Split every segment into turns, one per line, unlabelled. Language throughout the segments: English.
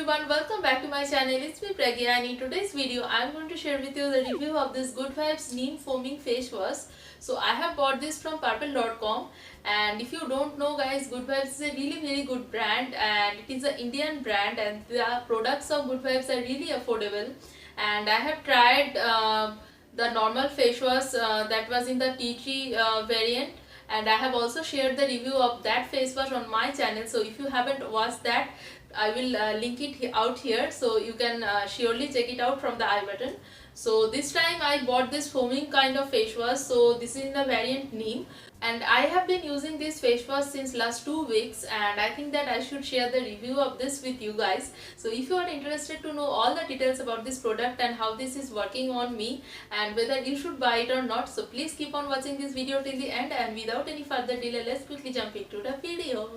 everyone, welcome back to my channel. It's me Pragya, and in today's video I'm going to share with you the review of this Good Vibes Neem Foaming Face Wash. So I have bought this from purple.com, and if you don't know guys, Good Vibes is a really very good brand and it is an Indian brand, and the products of Good Vibes are really affordable. And I have tried the normal face wash that was in the tea tree variant, and I have also shared the review of that face wash on my channel. So if you haven't watched that, I will link it out here, so you can surely check it out from the I button. So this time I bought this foaming kind of face wash. So this is in the variant Neem, and I have been using this face wash since last 2 weeks, and I think that I should share the review of this with you guys. So if you are interested to know all the details about this product and how this is working on me and whether you should buy it or not, so please keep on watching this video till the end, and without any further delay, let's quickly jump into the video.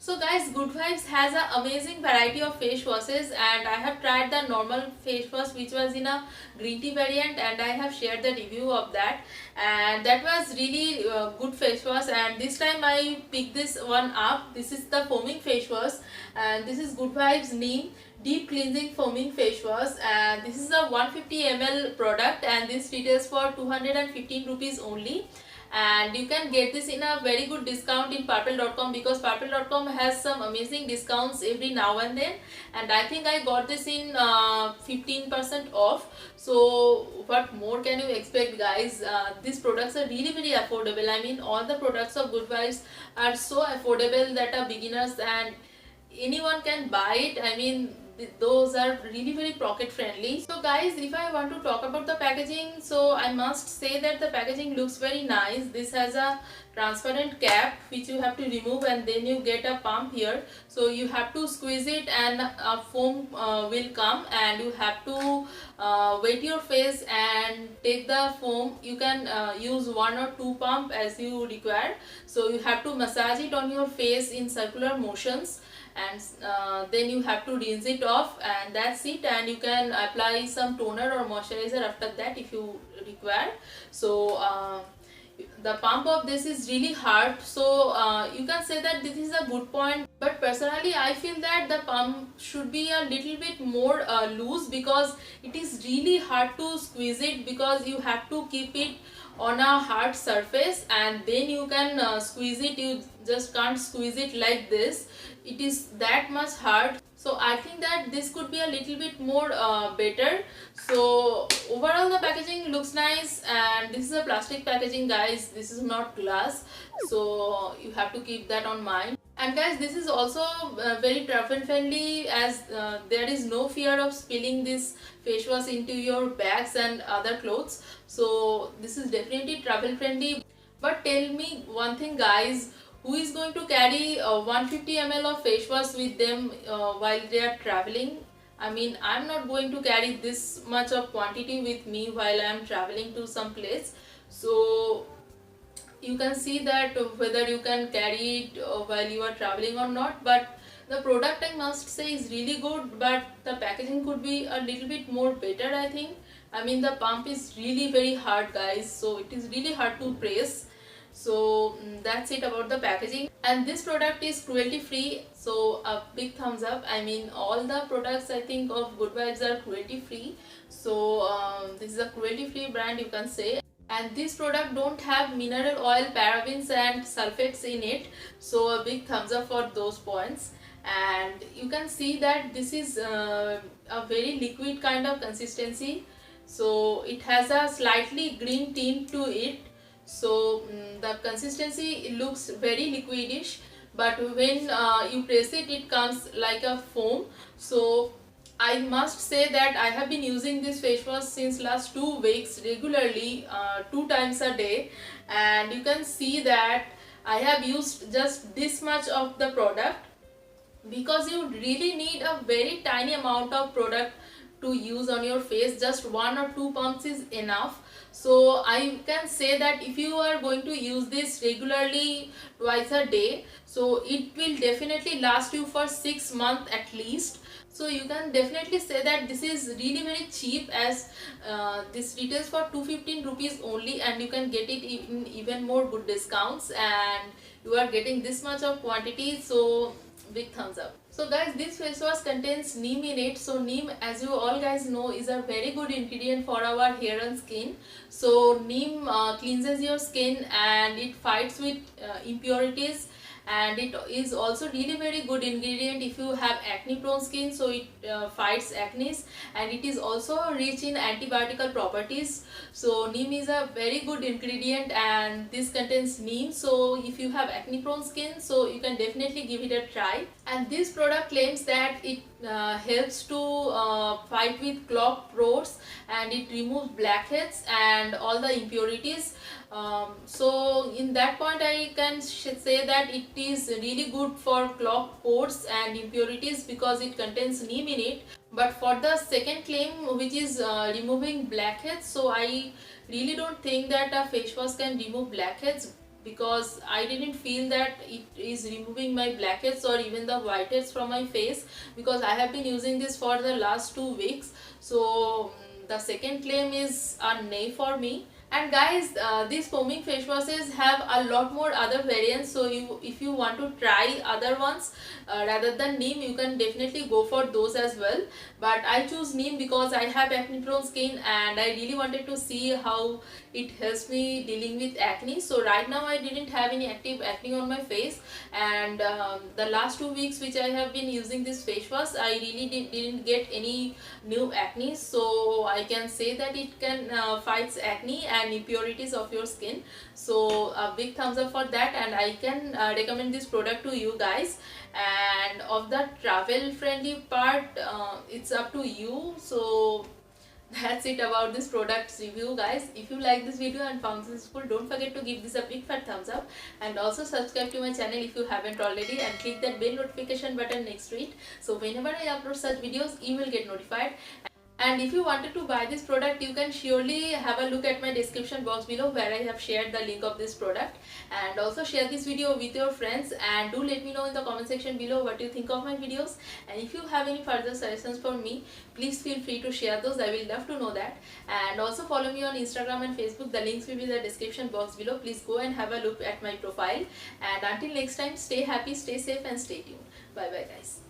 So guys, Good Vibes has an amazing variety of face washes, and I have tried the normal face wash which was in a green tea variant, and I have shared the review of that, and that was really good face wash. And this time I picked this one up. This is the foaming face wash, and this is Good Vibes Neem Deep Cleansing Foaming Face Wash, and this is a 150 ml product, and this retails for 215 rupees only. And you can get this in a very good discount in purple.com, because purple.com has some amazing discounts every now and then, and I think I got this in 15% off. So what more can you expect guys? These products are really very affordable. I mean, all the products of Good Vibes are so affordable that are beginners and anyone can buy it. I mean, those are really very pocket friendly. So guys, if I want to talk about the packaging, so I must say that the packaging looks very nice. This has a transparent cap which you have to remove, and then you get a pump here, so you have to squeeze it and a foam will come, and you have to wet your face and take the foam. You can use 1 or 2 pump as you require, so you have to massage it on your face in circular motions, and then you have to rinse it off, and that's it. And you can apply some toner or moisturizer after that if you require. So the pump of this is really hard, so you can say that this is a good point, but personally I feel that the pump should be a little bit more loose, because it is really hard to squeeze it, because you have to keep it on a hard surface and then you can squeeze it. You just can't squeeze it like this. It is that much hard. So I think that this could be a little bit more better. So overall the packaging looks nice, and this is a plastic packaging guys, this is not glass, so you have to keep that on mind. And guys, this is also very travel friendly, as there is no fear of spilling this face wash into your bags and other clothes. So this is definitely travel friendly. But tell me one thing guys, who is going to carry 150 ml of face wash with them while they are traveling? I mean, I'm not going to carry this much of quantity with me while I am traveling to some place. So you can see that whether you can carry it while you are traveling or not. But the product, I must say, is really good, but the packaging could be a little bit more better, I think. I mean, the pump is really very hard guys, so it is really hard to press. So that's it about the packaging. And this product is cruelty free, so a big thumbs up. I mean, all the products I think of Good Vibes are cruelty free, so this is a cruelty free brand, you can say. And this product don't have mineral oil, parabens and sulfates in it, so a big thumbs up for those points. And you can see that this is a very liquid kind of consistency, so it has a slightly green tint to it. So the consistency looks very liquidish, but when you press it, it comes like a foam. So I must say that I have been using this face wash since last 2 weeks regularly, 2 times a day, and you can see that I have used just this much of the product, because you really need a very tiny amount of product to use on your face. Just 1 or 2 pumps is enough. So I can say that if you are going to use this regularly twice a day, so it will definitely last you for 6 months at least. So you can definitely say that this is really very cheap, as this retails for 215 rupees only, and you can get it in even more good discounts, and you are getting this much of quantity, so big thumbs up. So guys, this face wash contains neem in it. So neem, as you all guys know, is a very good ingredient for our hair and skin. So neem cleanses your skin and it fights with impurities, and it is also really very good ingredient if you have acne prone skin. So it fights acne, and it is also rich in antibiotical properties. So neem is a very good ingredient, and this contains neem. So if you have acne prone skin, so you can definitely give it a try. And this product claims that it helps to fight with clogged pores, and it removes blackheads and all the impurities. So in that point I can say that it is really good for clogged pores and impurities because it contains neem in it. But for the second claim, which is removing blackheads, so I really don't think that a face wash can remove blackheads, because I didn't feel that it is removing my blackheads or even the whiteheads from my face, because I have been using this for the last 2 weeks. So the second claim is a nay for me. And guys, these foaming face washes have a lot more other variants, so if you want to try other ones rather than neem, you can definitely go for those as well. But I choose neem because I have acne prone skin, and I really wanted to see how it helps me dealing with acne. So right now I didn't have any active acne on my face, and the last 2 weeks which I have been using this face wash, I really didn't get any new acne. So I can say that it can fights acne and impurities of your skin. So a big thumbs up for that, and I can recommend this product to you guys. And of the travel friendly part, it's up to you. So that's it about this product's review, guys. If you like this video and found this useful, don't forget to give this a big fat thumbs up, and also subscribe to my channel if you haven't already, and click that bell notification button next to it, so whenever I upload such videos you will get notified. And if you wanted to buy this product, you can surely have a look at my description box below, where I have shared the link of this product. And also share this video with your friends, and do let me know in the comment section below what you think of my videos. And if you have any further suggestions for me, please feel free to share those. I will love to know that. And also follow me on Instagram and Facebook. The links will be in the description box below. Please go and have a look at my profile. And until next time, stay happy, stay safe, and stay tuned. Bye bye guys.